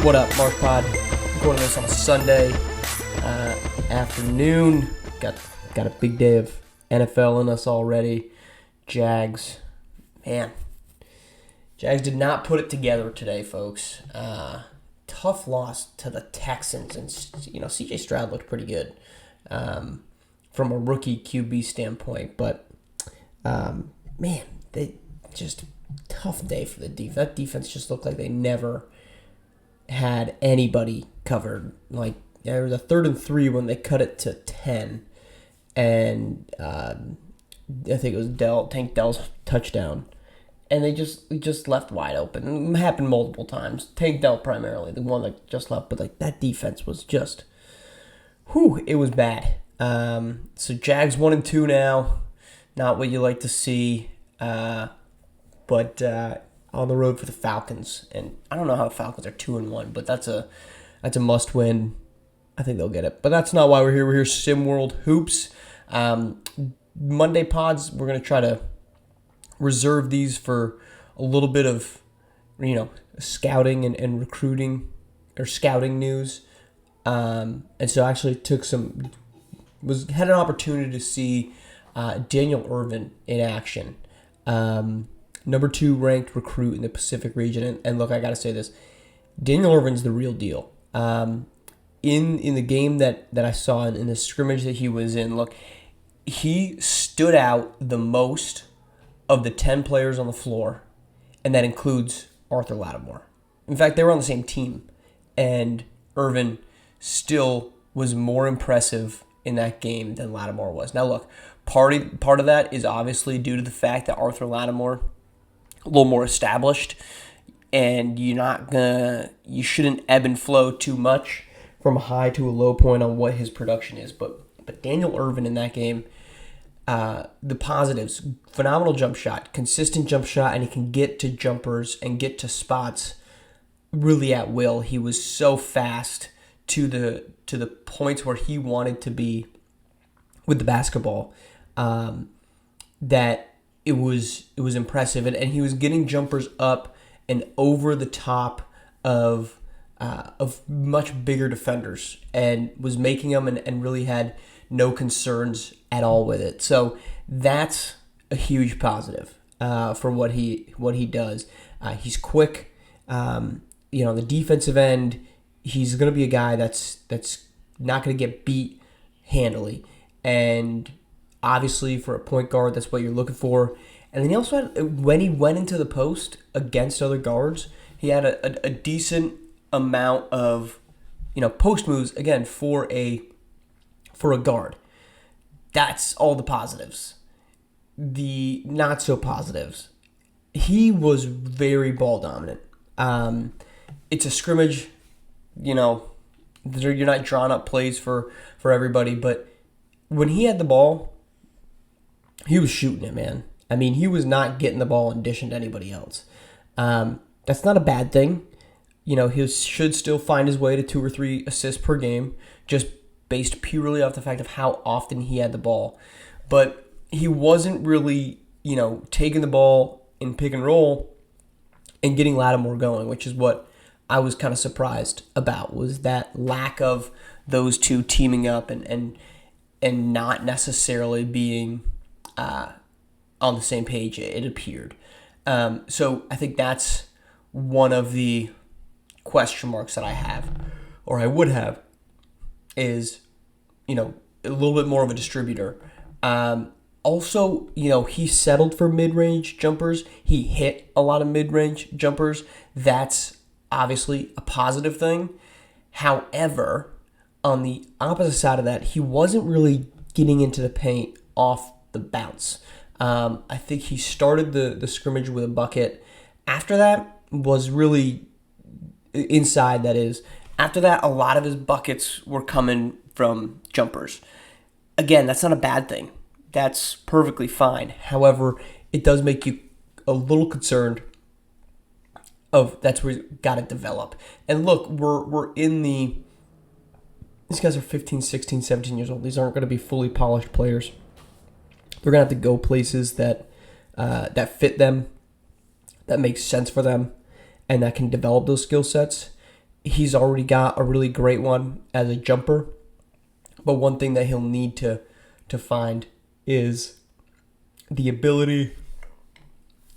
What up, Marsh Pod? Going to this on a Sunday afternoon. Got a big day of NFL in us already. Jags, man. Jags did not put it together today, folks. Tough loss to the Texans, and CJ Stroud looked pretty good from a rookie QB standpoint, but man, they just tough day for the defense. That defense just looked like they never had anybody covered. Like, there was a 3rd and 3 when they cut it to 10, and I think it was Tank Dell's touchdown, and they just left wide open. It happened multiple times. Tank Dell primarily, the one that just left, but like that defense was just, it was bad. So Jags 1-2 now, not what you like to see, but on the road for the Falcons, and I don't know how the Falcons are 2-1, but that's a must win. I think they'll get it, but that's not why we're here. We're here SimWorld Hoops. Monday pods, we're gonna try to reserve these for a little bit of scouting and recruiting or scouting news, and so I actually had an opportunity to see Daniel Irvin in action. Number 2 ranked recruit in the Pacific region. And look, I got to say this. Daniel Irvin's the real deal. In the game that I saw in the scrimmage that he was in, look, he stood out the most of the 10 players on the floor, and that includes Arthur Lattimore. In fact, they were on the same team, and Irvin still was more impressive in that game than Lattimore was. Now, look, part of that is obviously due to the fact that Arthur Lattimore a little more established, and you shouldn't ebb and flow too much from a high to a low point on what his production is. But Daniel Irvin in that game, the positives: phenomenal jump shot, consistent jump shot, and he can get to jumpers and get to spots really at will. He was so fast to the points where he wanted to be with the basketball, that it was impressive, and he was getting jumpers up and over the top of much bigger defenders, and was making them and really had no concerns at all with it. So that's a huge positive for what he does. He's quick. The defensive end, he's going to be a guy that's not going to get beat handily, and obviously, for a point guard, that's what you're looking for. And then he also had, when he went into the post against other guards, he had a decent amount of post moves, again, for a guard. That's all the positives. The not so positives: he was very ball dominant. It's a scrimmage, you're not drawing up plays for everybody, but when he had the ball, he was shooting it, man. I mean, he was not getting the ball and dishing to anybody else. That's not a bad thing. He should still find his way to 2 or 3 assists per game, just based purely off the fact of how often he had the ball. But he wasn't really, taking the ball in pick and roll and getting Lattimore going, which is what I was kind of surprised about, was that lack of those two teaming up and not necessarily being on the same page, it appeared. So I think that's one of the question marks that I have, or I would have, is, a little bit more of a distributor. Also, he settled for mid-range jumpers. He hit a lot of mid-range jumpers. That's obviously a positive thing. However, on the opposite side of that, he wasn't really getting into the paint off the bounce. I think he started the scrimmage with a bucket. After that was really inside, that is. After that, a lot of his buckets were coming from jumpers. Again, that's not a bad thing. That's perfectly fine. However, it does make you a little concerned of that's where you got to develop. And look, we're in the... These guys are 15, 16, 17 years old. These aren't going to be fully polished players. They're going to have to go places that fit them, that makes sense for them, and that can develop those skill sets. he's already got a really great one as a jumper. But one thing that he'll need to find is the ability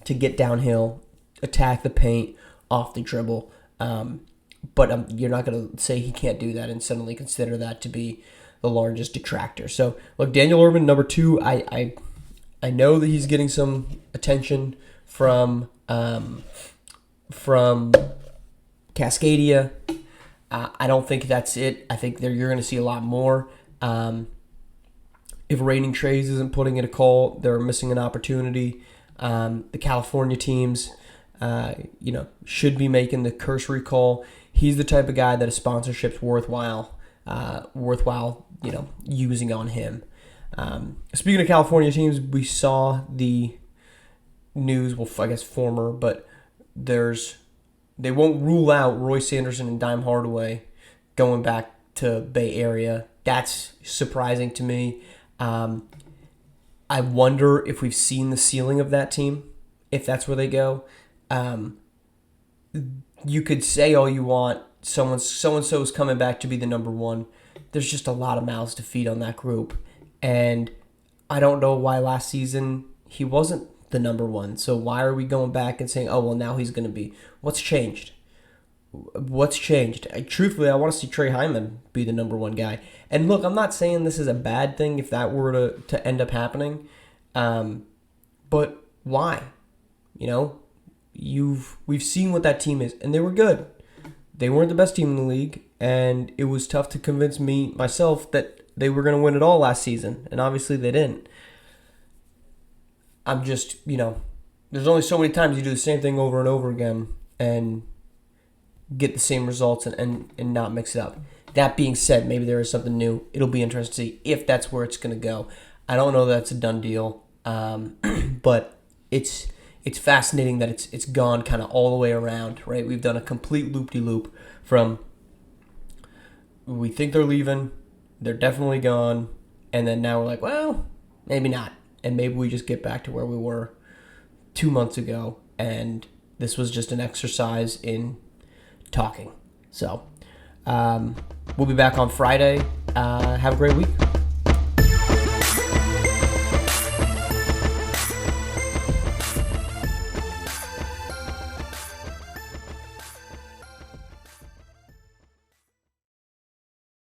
to get downhill, attack the paint off the dribble. But you're not going to say he can't do that and suddenly consider that to be the largest detractor. So, look, Daniel Irvin, number 2, I know that he's getting some attention from Cascadia. I don't think that's it. I think you're going to see a lot more. If Raining Trays isn't putting in a call, they're missing an opportunity. The California teams, should be making the cursory call. He's the type of guy that a sponsorship's worthwhile, using on him. Speaking of California teams, we saw the news. Well, I guess former, but they won't rule out Roy Sanderson and Dime Hardaway going back to Bay Area. That's surprising to me. I wonder if we've seen the ceiling of that team, if that's where they go. You could say all you want, so-and-so is coming back to be the number 1. There's just a lot of mouths to feed on that group. And I don't know why last season he wasn't the number 1. So why are we going back and saying, oh, well, now he's going to be? What's changed? Truthfully, I want to see Trey Hyman be the number 1 guy. And look, I'm not saying this is a bad thing if that were to end up happening. But why? We've seen what that team is, and they were good. They weren't the best team in the league, and it was tough to convince myself that they were going to win it all last season, and obviously they didn't. I'm just, there's only so many times you do the same thing over and over again and get the same results and not mix it up. That being said, maybe there is something new. It'll be interesting to see if that's where it's going to go. I don't know that it's a done deal, but it's fascinating that it's gone kind of all the way around, right? We've done a complete loop-de-loop from we think they're leaving, they're definitely gone, and then now we're like, well, maybe not. And maybe we just get back to where we were 2 months ago, and this was just an exercise in talking. So we'll be back on Friday. Have a great week.